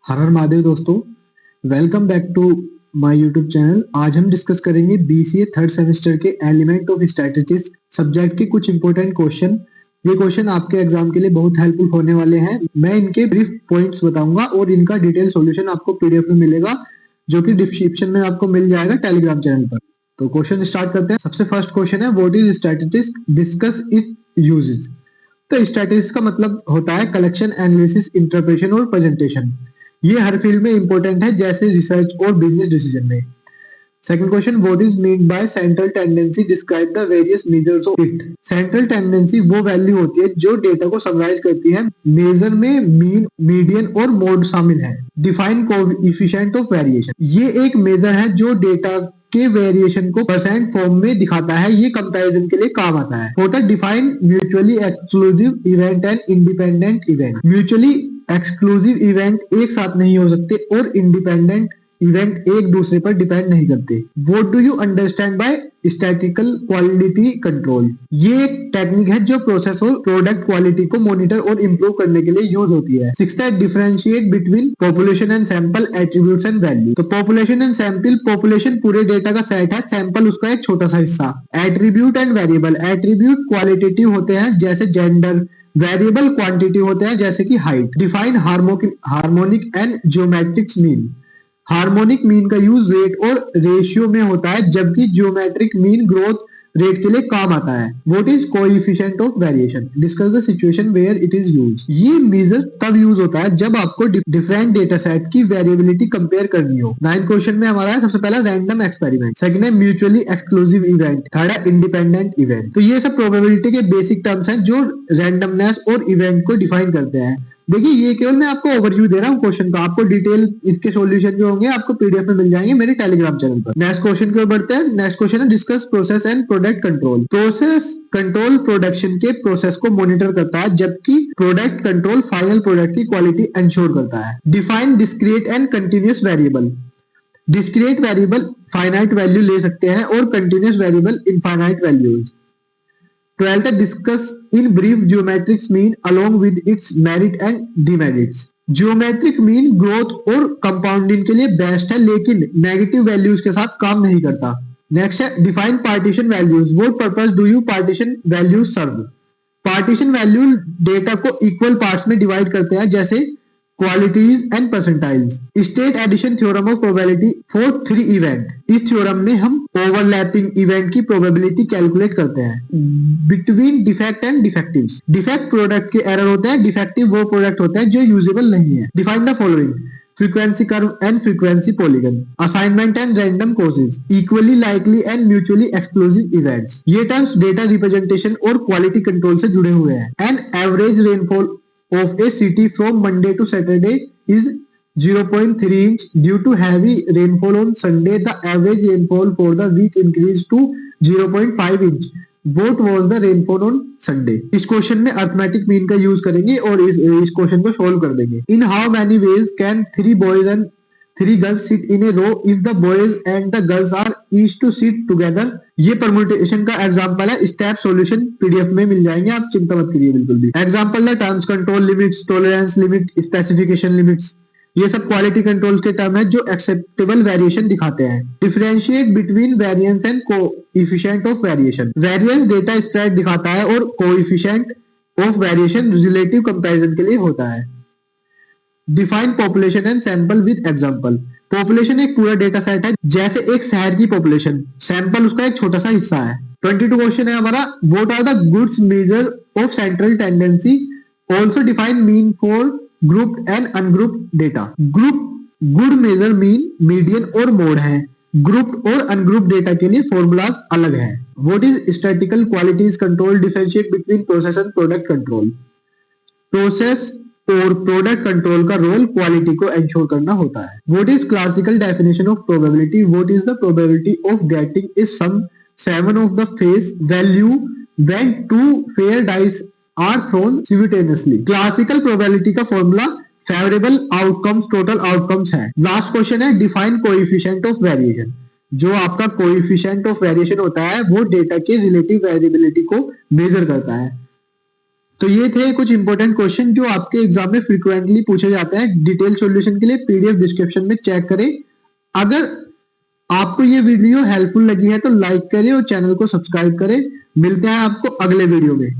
हर हर महादेव दोस्तों, welcome back to my YouTube channel. आज हम डिस्कस करेंगे बीसीए थर्ड सेमेस्टर के एलिमेंट ऑफ स्टैटिस्टिक्स सब्जेक्ट के कुछ इंपॉर्टेंट क्वेश्चन। ये क्वेश्चन आपके एग्जाम के लिए बहुत हेल्पफुल होने वाले हैं। मैं इनके ब्रीफ पॉइंट्स बताऊंगा और इनका डिटेल सॉल्यूशन आपको पीडीएफ में मिलेगा, जो कि डिस्क्रिप्शन में आपको मिल जाएगा टेलीग्राम चैनल पर। तो क्वेश्चन स्टार्ट करते हैं। सबसे फर्स्ट क्वेश्चन है, what is statistics, discuss it's uses. तो स्टैटिस्टिक्स का मतलब होता है कलेक्शन, एनालिसिस, इंटरप्रिटेशन और प्रेजेंटेशन। ये हर फील्ड में इंपॉर्टेंट है, जैसे रिसर्च और बिजनेस डिसीजन में। Second question, what is mean by central tendency, describe the various measures of it. Central tendency वो वैल्यू होती है जो डेटा को समराइज करती है। मेजर में मीन, मीडियन और मोड शामिल है। डिफाइन कोएफिशिएंट ऑफ वेरिएशन, ये एक मेजर है जो डेटा के वेरिएशन को परसेंट फॉर्म में दिखाता है। ये कंपैरिजन के लिए काम आता है। Fourth, define mutually exclusive event and independent event. Mutually exclusive event एक साथ नहीं हो सकते और इंडिपेंडेंट इवेंट एक दूसरे पर डिपेंड नहीं करते। What do you understand by statistical quality control. ये एक टेक्निक है जो प्रोसेस और प्रोडक्ट क्वालिटी को मॉनिटर और इंप्रूव करने के लिए यूज होती है। सिक्स्थ है, differentiate between population and sample, attributes and value. तो पॉपुलेशन एंड सैंपल, पॉपुलेशन पूरे डेटा का सेट है, सैंपल उसका एक छोटा सा हिस्सा। Attribute and variable, attribute qualitative होते हैं जैसे जेंडर, वेरिएबल क्वांटिटी होते हैं जैसे कि height. Define harmonic and geometric mean. Harmonic mean का यूज रेट और रेशियो में होता है, जबकि ज्योमेट्रिक मीन ग्रोथ रेट के लिए काम आता है। What is coefficient of variation, discuss the situation where it is use. ये मेजर तब यूज होता है जब आपको डिफरेंट डेटा सेट की वेरिएबिलिटी कंपेयर करनी हो। 9th क्वेश्चन में हमारा है सबसे पहला रैंडम एक्सपेरिमेंट, सेकंड है म्यूचुअली एक्सक्लूसिव इवेंट, थर्ड है इंडिपेंडेंट इवेंट। तो ये सब प्रोबेबिलिटी के बेसिक टर्म्स हैं जो रैंडमनेस और इवेंट को डिफाइन करते हैं। देखिए, ये केवल मैं आपको ओवरव्यू दे रहा हूँ क्वेश्चन का। आपको डिटेल इसके सॉल्यूशन जो होंगे आपको पीडीएफ में मिल जाएंगे मेरे टेलीग्राम चैनल पर। नेक्स्ट क्वेश्चन की ओर बढ़ते हैं। नेक्स्ट क्वेश्चन है, discuss process and product control. Process control production के प्रोसेस को मॉनिटर करता है, जबकि प्रोडक्ट कंट्रोल फाइनल प्रोडक्ट की क्वालिटी इंश्योर करता है। Define discrete and continuous variable. Discrete variable finite value ले सकते हैं और continuous variable infinite values. 12th, discuss in brief geometric mean along with its merit and demerits. Geometric mean growth और compounding के लिए best है, लेकिन नेगेटिव वैल्यूज के साथ काम नहीं करता। नेक्स्ट है, define partition values. What purpose do you partition values serve. Partition value data को इक्वल पार्ट्स में डिवाइड करते हैं, जैसे qualities and percentiles. State addition theorem of probability for 3 event. इस थ्योरम में हम ओवरलैपिंग इवेंट की प्रोबेबिलिटी कैलकुलेट करते हैं। Between defect and defectives. Defect product के एरर होते हैं, डिफेक्टिव वो प्रोडक्ट होते हैं जो यूजेबल नहीं है। Define the following, frequency curve and frequency polygon, assignment and random causes, equally likely and mutually exclusive events। ये टर्म्स डेटा रिप्रेजेंटेशन और क्वालिटी कंट्रोल से जुड़े हुए हैं। An average rainfall of a city from Monday to Saturday is 0.3 inch. Due to heavy rainfall on Sunday, the average rainfall for the week increased to 0.5 inch. What was the rainfall on Sunday? इस question में arithmetic mean का use करेंगे और इस question को solve कर देंगे। In how many ways can 3 boys and 3 girls sit in a row if the boys and the girls are each to sit together? ये परम्यूटेशन का एग्जांपल है। स्टेप सॉल्यूशन पीडीएफ में मिल जाएंगे, आप चिंता मत करिए बिल्कुल भी। एग्जांपल है terms, control limits, tolerance limit, specification limits. ये सब क्वालिटी कंट्रोल के टर्म है जो एक्सेप्टेबल वेरिएशन दिखाते हैं। Differentiate between variance and coefficient of variation. Variance data spread दिखाता है और coefficient of variation relative comparison के लिए होता है। Define population and sample with example. Population एक पूरा डेटा सेट है, जैसे एक शहर की पॉपुलेशन, सैंपल उसका एक छोटा सा हिस्सा है। 22 क्वेश्चन है हमारा, what are the goods measure of central tendency, also define mean for grouped and ungrouped data. Group good measure mean, median और मोड है। ग्रुप्ड और अनग्रुप्ड डेटा के लिए फॉर्मूलाज अलग है। What is statistical qualities control, differentiate between process and product control. Process और product control का role quality को एंश्योर करना होता है। What is classical definition of probability, what is the probability of getting a sum 7 of the face value when 2 fair dice are thrown simultaneously. Classical probability का formula favourable outcomes total outcomes है। Last question है, define coefficient of variation. जो आपका coefficient of variation होता है वो data के relative variability को मेजर करता है। तो ये थे कुछ इंपॉर्टेंट क्वेश्चन जो आपके एग्जाम में फ्रीक्वेंटली पूछे जाते हैं। डिटेल सॉल्यूशन के लिए पीडीएफ डिस्क्रिप्शन में चेक करें। अगर आपको ये वीडियो हेल्पफुल लगी है तो लाइक करें और चैनल को सब्सक्राइब करें। मिलते हैं आपको अगले वीडियो में।